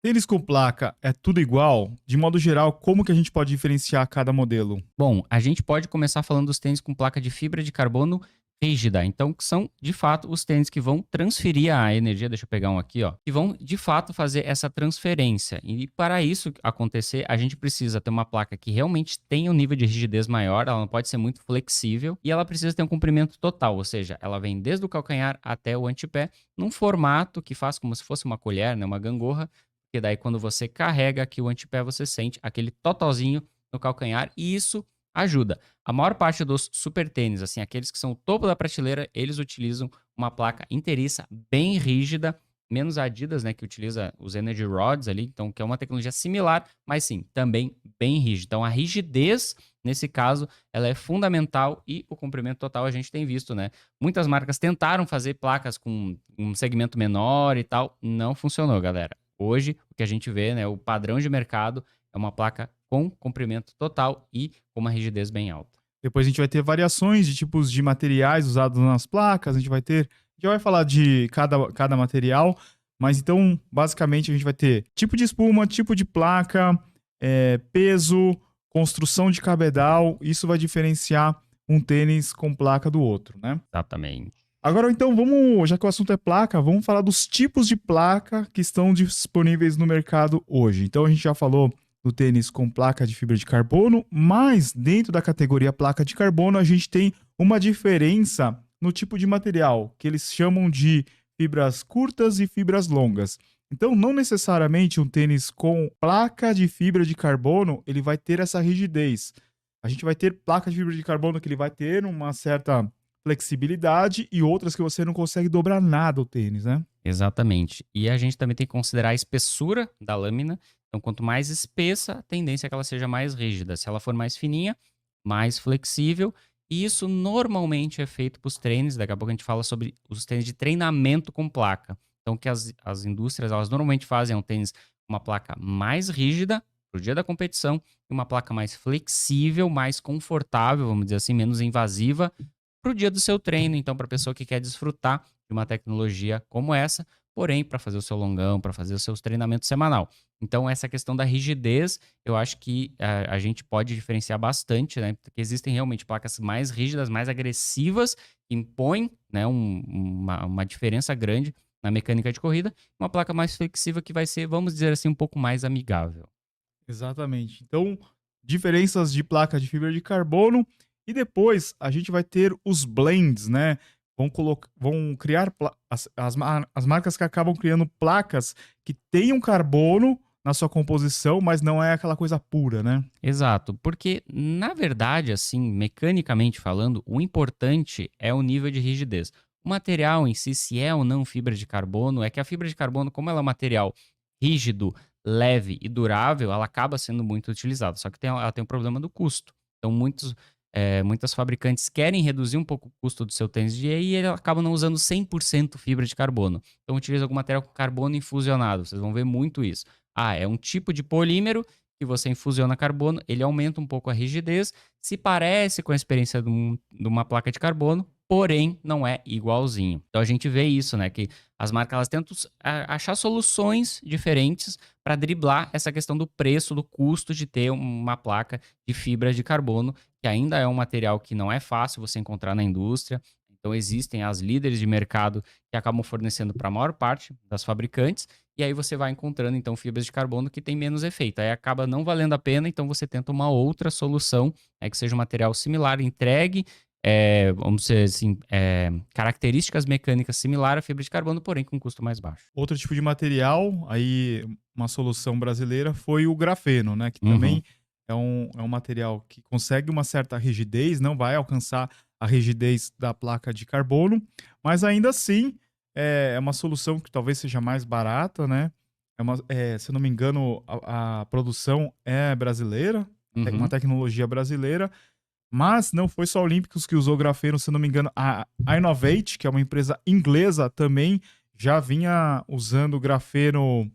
Tênis com placa é tudo igual? De modo geral, como que a gente pode diferenciar cada modelo? Bom, a gente pode começar falando dos tênis com placa de fibra de carbono rígida. Então, que são de fato os tênis que vão transferir a energia. Deixa eu pegar um aqui, ó. Que vão de fato fazer essa transferência. E para isso acontecer, a gente precisa ter uma placa que realmente tenha um nível de rigidez maior. Ela não pode ser muito flexível e ela precisa ter um comprimento total, ou seja, ela vem desde o calcanhar até o antepé, num formato que faz como se fosse uma colher, né, uma gangorra. Porque daí, quando você carrega aqui o antepé, você sente aquele totalzinho no calcanhar, e isso ajuda. A maior parte dos super tênis, assim, aqueles que são o topo da prateleira, eles utilizam uma placa inteiriça bem rígida, menos a Adidas, né, que utiliza os Energy Rods ali, então que é uma tecnologia similar, mas sim, também bem rígida. Então a rigidez, nesse caso, ela é fundamental e o comprimento total a gente tem visto, né? Muitas marcas tentaram fazer placas com um segmento menor e tal, não funcionou, galera. Hoje, o que a gente vê, né, o padrão de mercado é uma placa com comprimento total e com uma rigidez bem alta. Depois a gente vai ter variações de tipos de materiais usados nas placas, a gente vai ter. Já vai falar de cada material, mas então, basicamente, a gente vai ter tipo de espuma, tipo de placa, peso, construção de cabedal. Isso vai diferenciar um tênis com placa do outro, né? Exatamente. Agora, então, já que o assunto é placa, vamos falar dos tipos de placa que estão disponíveis no mercado hoje. Então, a gente já falou do tênis com placa de fibra de carbono, mas dentro da categoria placa de carbono, a gente tem uma diferença no tipo de material, que eles chamam de fibras curtas e fibras longas. Então, não necessariamente um tênis com placa de fibra de carbono, ele vai ter essa rigidez. A gente vai ter placa de fibra de carbono que ele vai ter uma certa flexibilidade e outras que você não consegue dobrar nada o tênis, né? Exatamente. E a gente também tem que considerar a espessura da lâmina. Então, quanto mais espessa, a tendência é que ela seja mais rígida. Se ela for mais fininha, mais flexível. E isso normalmente é feito para os tênis. Daqui a pouco a gente fala sobre os tênis de treinamento com placa. Então, o que as indústrias elas normalmente fazem é um tênis com uma placa mais rígida para o dia da competição e uma placa mais flexível, mais confortável, vamos dizer assim, menos invasiva para o dia do seu treino. Então, para a pessoa que quer desfrutar de uma tecnologia como essa, porém, para fazer o seu longão, para fazer os seus treinamentos semanal. Então, essa questão da rigidez, eu acho que a gente pode diferenciar bastante, né? Porque existem realmente placas mais rígidas, mais agressivas, que impõem, né, uma diferença grande na mecânica de corrida, uma placa mais flexível que vai ser, vamos dizer assim, um pouco mais amigável. Exatamente. Então, diferenças de placa de fibra de carbono e depois a gente vai ter os blends, né? Vão criar as marcas que acabam criando placas que tenham carbono na sua composição, mas não é aquela coisa pura, né? Exato, porque na verdade, assim, mecanicamente falando, o importante é o nível de rigidez. O material em si, se é ou não fibra de carbono, é que a fibra de carbono, como ela é um material rígido, leve e durável, ela acaba sendo muito utilizada. Só que ela tem um problema do custo. Então, muitas fabricantes querem reduzir um pouco o custo do seu tênis e aí ele acaba não usando 100% fibra de carbono. Então, utiliza algum material com carbono infusionado. Vocês vão ver muito isso. Ah, é um tipo de polímero que você infusiona carbono, ele aumenta um pouco a rigidez, se parece com a experiência de uma placa de carbono, porém não é igualzinho. Então a gente vê isso, né? Que as marcas elas tentam achar soluções diferentes para driblar essa questão do preço, do custo de ter uma placa de fibra de carbono, que ainda é um material que não é fácil você encontrar na indústria. Então existem as líderes de mercado que acabam fornecendo para a maior parte das fabricantes, e aí você vai encontrando então fibras de carbono que tem menos efeito. Aí acaba não valendo a pena, então você tenta uma outra solução, que seja um material similar, entregue, vamos dizer assim, características mecânicas similar à fibra de carbono, porém com custo mais baixo. Outro tipo de material, aí uma solução brasileira foi o grafeno, né? Que Uhum. também é um material que consegue uma certa rigidez, não vai alcançar a rigidez da placa de carbono, mas ainda assim é uma solução que talvez seja mais barata, né? Se eu não me engano, a produção é brasileira, uma Uhum. tecnologia brasileira, mas não foi só a Olímpicos que usou grafeno, se eu não me engano, a Innovate, que é uma empresa inglesa também, já vinha usando grafeno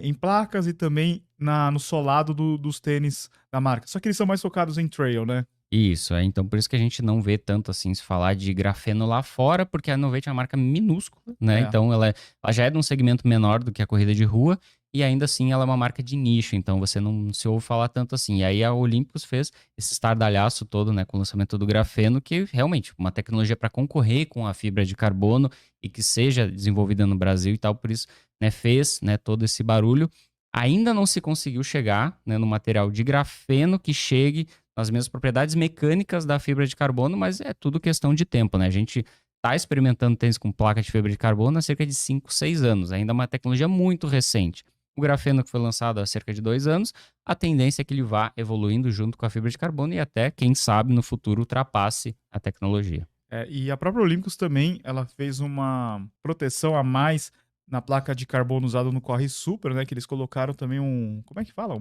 em placas e também no solado dos tênis da marca. Só que eles são mais focados em trail, né? Isso, então por isso que a gente não vê tanto assim se falar de grafeno lá fora, porque a Novate é uma marca minúscula, né? É. Então ela já é de um segmento menor do que a corrida de rua, e ainda assim ela é uma marca de nicho, então você não se ouve falar tanto assim. E aí a Olympus fez esse estardalhaço todo, né, com o lançamento do grafeno, que realmente uma tecnologia para concorrer com a fibra de carbono e que seja desenvolvida no Brasil e tal, por isso, né, fez, né, todo esse barulho. Ainda não se conseguiu chegar, né, no material de grafeno que chegue nas mesmas propriedades mecânicas da fibra de carbono, mas é tudo questão de tempo, né? A gente está experimentando tênis com placa de fibra de carbono há cerca de 5, 6 anos. Ainda é uma tecnologia muito recente. O grafeno que foi lançado há cerca de 2 anos, a tendência é que ele vá evoluindo junto com a fibra de carbono e até, quem sabe, no futuro ultrapasse a tecnologia. E a própria Olympus também, ela fez uma proteção a mais na placa de carbono usada no Corre Super, né? Que eles colocaram também como é que fala?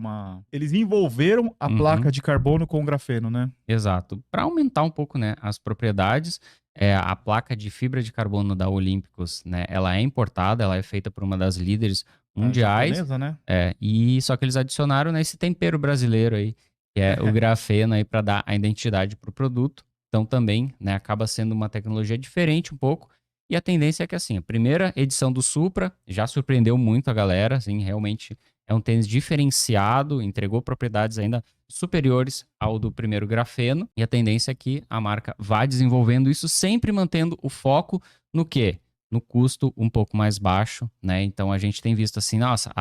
Eles envolveram a placa Uhum. de carbono com o grafeno, né? Exato. Para aumentar um pouco, né, as propriedades, a placa de fibra de carbono da Olympus, né, ela é importada, ela é feita por uma das líderes A mundiais, japonesa, né? e só que eles adicionaram, né, esse tempero brasileiro aí, que é o grafeno aí para dar a identidade para o produto. Então também, né, acaba sendo uma tecnologia diferente um pouco. E a tendência é que assim, a primeira edição do Supra já surpreendeu muito a galera, assim, realmente é um tênis diferenciado, entregou propriedades ainda superiores ao do primeiro grafeno, e a tendência é que a marca vá desenvolvendo isso, sempre mantendo o foco no quê? No custo um pouco mais baixo, né? Então a gente tem visto assim, nossa,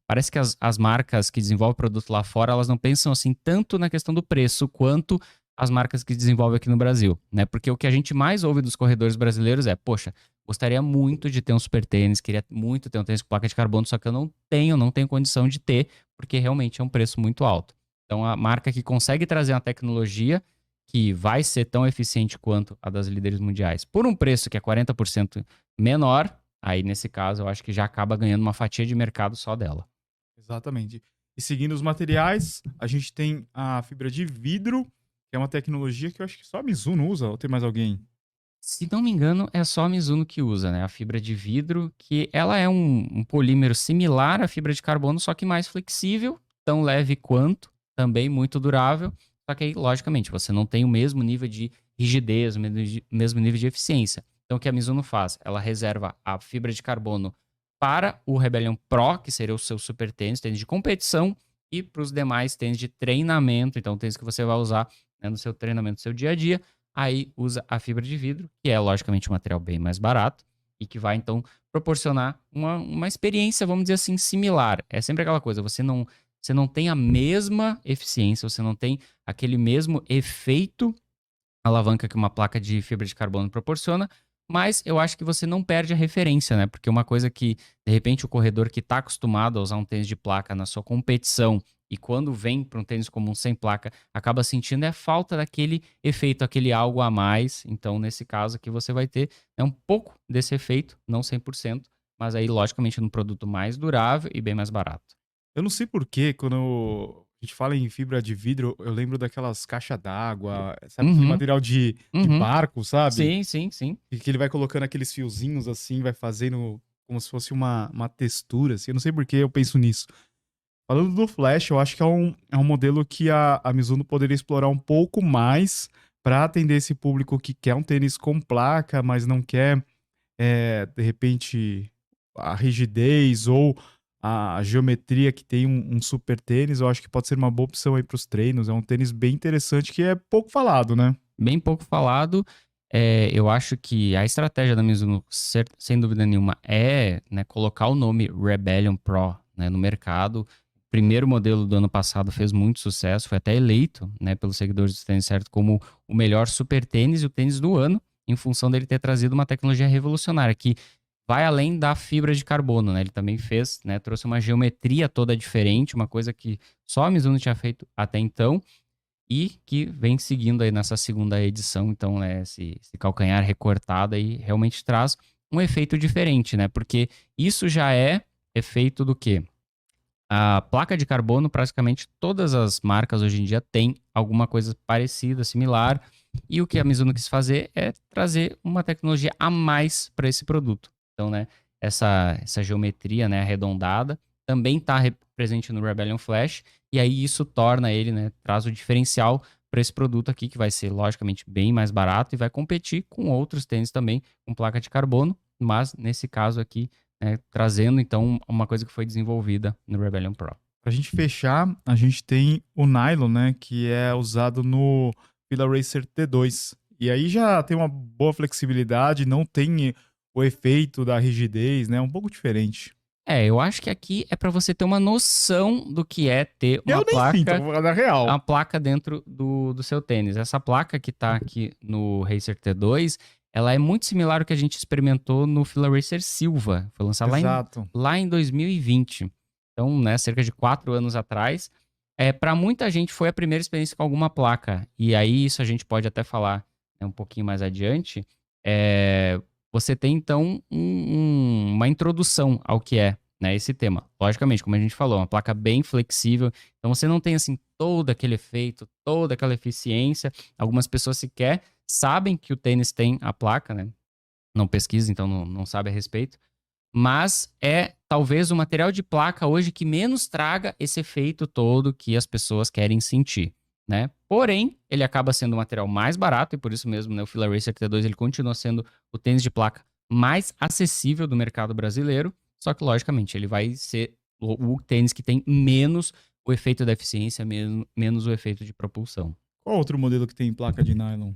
parece que as marcas que desenvolvem produto lá fora, elas não pensam assim tanto na questão do preço quanto as marcas que desenvolvem aqui no Brasil, né? Porque o que a gente mais ouve dos corredores brasileiros é, poxa, gostaria muito de ter um super tênis, queria muito ter um tênis com placa de carbono, só que eu não tenho condição de ter, porque realmente é um preço muito alto. Então, a marca que consegue trazer uma tecnologia que vai ser tão eficiente quanto a das líderes mundiais, por um preço que é 40% menor, aí nesse caso eu acho que já acaba ganhando uma fatia de mercado só dela. Exatamente. E seguindo os materiais, a gente tem a fibra de vidro, que é uma tecnologia que eu acho que só a Mizuno usa, ou tem mais alguém? Se não me engano, é só a Mizuno que usa, né? A fibra de vidro, que ela é um polímero similar à fibra de carbono, só que mais flexível, tão leve quanto, também muito durável. Só que aí, logicamente, você não tem o mesmo nível de rigidez, o mesmo nível de eficiência. Então, o que a Mizuno faz? Ela reserva a fibra de carbono para o Rebellion Pro, que seria o seu super tênis, tênis de competição, e para os demais tênis de treinamento, então tênis que você vai usar, né, no seu treinamento, no seu dia a dia. Aí usa a fibra de vidro, que é logicamente um material bem mais barato e que vai então proporcionar uma experiência, vamos dizer assim, similar. É sempre aquela coisa, você não tem a mesma eficiência, você não tem aquele mesmo efeito alavanca que uma placa de fibra de carbono proporciona, mas eu acho que você não perde a referência, né? Porque uma coisa que, de repente, o corredor que está acostumado a usar um tênis de placa na sua competição e quando vem para um tênis comum sem placa, acaba sentindo é a falta daquele efeito, aquele algo a mais. Então, nesse caso aqui, você vai ter, né, um pouco desse efeito, não 100%, mas aí, logicamente, num produto mais durável e bem mais barato. Eu não sei por que quando a gente fala em fibra de vidro, eu lembro daquelas caixas d'água, sabe aquele Uhum, material de uhum. barco, sabe? Sim, sim, sim. E que ele vai colocando aqueles fiozinhos assim, vai fazendo como se fosse uma textura, assim. Eu não sei por que eu penso nisso. Falando do Flash, eu acho que é um modelo que a Mizuno poderia explorar um pouco mais para atender esse público que quer um tênis com placa, mas não quer, de repente, a rigidez ou a geometria que tem um super tênis. Eu acho que pode ser uma boa opção aí para os treinos. É um tênis bem interessante que é pouco falado, né? Bem pouco falado. Eu acho que a estratégia da Mizuno, sem dúvida nenhuma, é, né, colocar o nome Rebellion Pro, né, no mercado. O primeiro modelo do ano passado fez muito sucesso, foi até eleito, né, pelos seguidores do tênis certo como o melhor super tênis e o tênis do ano, em função dele ter trazido uma tecnologia revolucionária que vai além da fibra de carbono, né? Ele também fez, né, trouxe uma geometria toda diferente, uma coisa que só a Mizuno tinha feito até então e que vem seguindo aí nessa segunda edição. Então, né, esse calcanhar recortado aí realmente traz um efeito diferente, né? Porque isso já é efeito do quê? A placa de carbono, praticamente todas as marcas hoje em dia têm alguma coisa parecida, similar, e o que a Mizuno quis fazer é trazer uma tecnologia a mais para esse produto. Então, né, essa geometria, né, arredondada também está presente no Rebellion Flash, e aí isso torna ele, né, traz o diferencial para esse produto aqui, que vai ser logicamente bem mais barato e vai competir com outros tênis também com placa de carbono, mas nesse caso aqui né, trazendo então uma coisa que foi desenvolvida no Rebellion Pro. Pra gente fechar, a gente tem o nylon, né, que é usado no Fila Racer T2. E aí já tem uma boa flexibilidade, não tem o efeito da rigidez, né, um pouco diferente. Eu acho que aqui é para você ter uma noção do que é ter Eu nem sinto, na real. uma placa dentro do seu tênis. Essa placa que tá aqui no Racer T2, ela é muito similar ao que a gente experimentou no Fila Racer Silva. Foi lançado Exato. lá em 2020. Então, né, cerca de 4 anos atrás. Para muita gente foi a primeira experiência com alguma placa. E aí isso a gente pode até falar, né, um pouquinho mais adiante. Você tem, então, uma introdução ao que é, né, esse tema. Logicamente, como a gente falou, uma placa bem flexível. Então, você não tem, assim, todo aquele efeito, toda aquela eficiência. Algumas pessoas sequer sabem que o tênis tem a placa, né? Não pesquisa, então não sabe a respeito. Mas é, talvez, o material de placa hoje que menos traga esse efeito todo que as pessoas querem sentir, né? Porém, ele acaba sendo o material mais barato e por isso mesmo, né, o Fila Racer T2 ele continua sendo o tênis de placa mais acessível do mercado brasileiro, só que logicamente ele vai ser o tênis que tem menos o efeito da eficiência, menos o efeito de propulsão. Qual outro modelo que tem placa de nylon?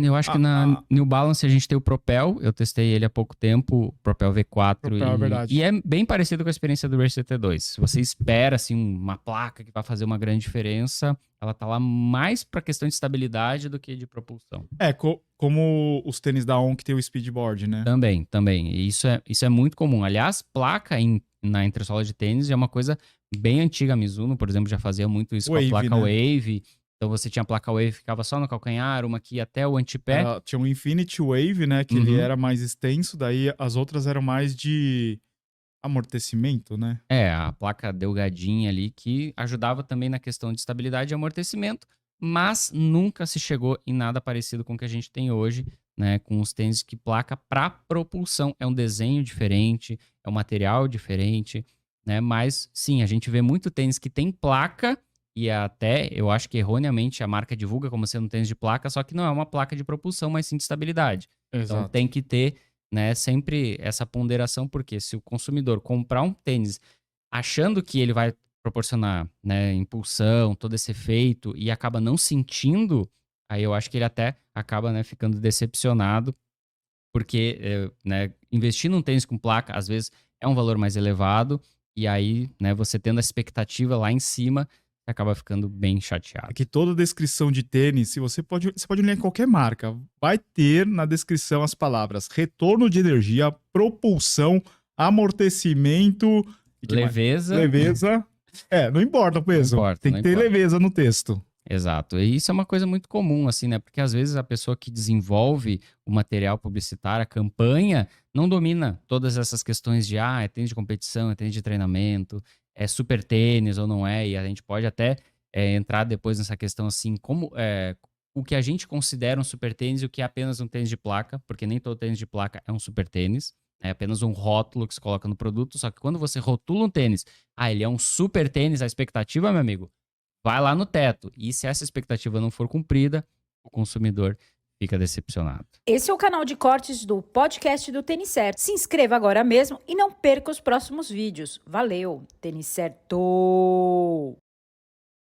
Eu acho que na New Balance a gente tem o Propel, eu testei ele há pouco tempo, o Propel V4, Propel, é verdade. e é bem parecido com a experiência do Racer T2. Se você espera assim, uma placa que vai fazer uma grande diferença, ela tá lá mais para questão de estabilidade do que de propulsão. Como os tênis da On que tem o speedboard, né? Também. E isso é muito comum. Aliás, placa na entressola de tênis é uma coisa bem antiga. A Mizuno, por exemplo, já fazia muito isso Wave, com a placa né? Wave. Então você tinha a placa Wave que ficava só no calcanhar, uma que ia até o antepé. Tinha um Infinity Wave, né? Que ele era mais extenso, daí as outras eram mais de amortecimento, né? A placa delgadinha ali que ajudava também na questão de estabilidade e amortecimento, mas nunca se chegou em nada parecido com o que a gente tem hoje, né? Com os tênis que placa para propulsão. É um desenho diferente, é um material diferente, né? Mas sim, a gente vê muito tênis que tem placa. E até, eu acho que erroneamente a marca divulga como sendo um tênis de placa, só que não é uma placa de propulsão, mas sim de estabilidade. Exato. Então tem que ter, né, sempre essa ponderação, porque se o consumidor comprar um tênis achando que ele vai proporcionar, né, impulsão, todo esse efeito, e acaba não sentindo, aí eu acho que ele até acaba, né, ficando decepcionado, porque né, investir num tênis com placa, às vezes, é um valor mais elevado, e aí, né, você tendo a expectativa lá em cima, acaba ficando bem chateado. É que toda descrição de tênis, você pode olhar em qualquer marca, vai ter na descrição as palavras retorno de energia, propulsão, amortecimento... Leveza. Não importa o peso. Tem que ter leveza no texto. Exato. E isso é uma coisa muito comum, assim, né? Porque às vezes a pessoa que desenvolve o material publicitário, a campanha, não domina todas essas questões de, é tênis de competição, é tênis de treinamento, é super tênis ou não é. E a gente pode até entrar depois nessa questão, assim, como o que a gente considera um super tênis e o que é apenas um tênis de placa, porque nem todo tênis de placa é um super tênis. É apenas um rótulo que se coloca no produto, só que quando você rotula um tênis, ele é um super tênis, a expectativa, meu amigo, vai lá no teto. E se essa expectativa não for cumprida, o consumidor fica decepcionado. Esse é o canal de cortes do podcast do Tênis Certo. Se inscreva agora mesmo e não perca os próximos vídeos. Valeu, Tênis Certo!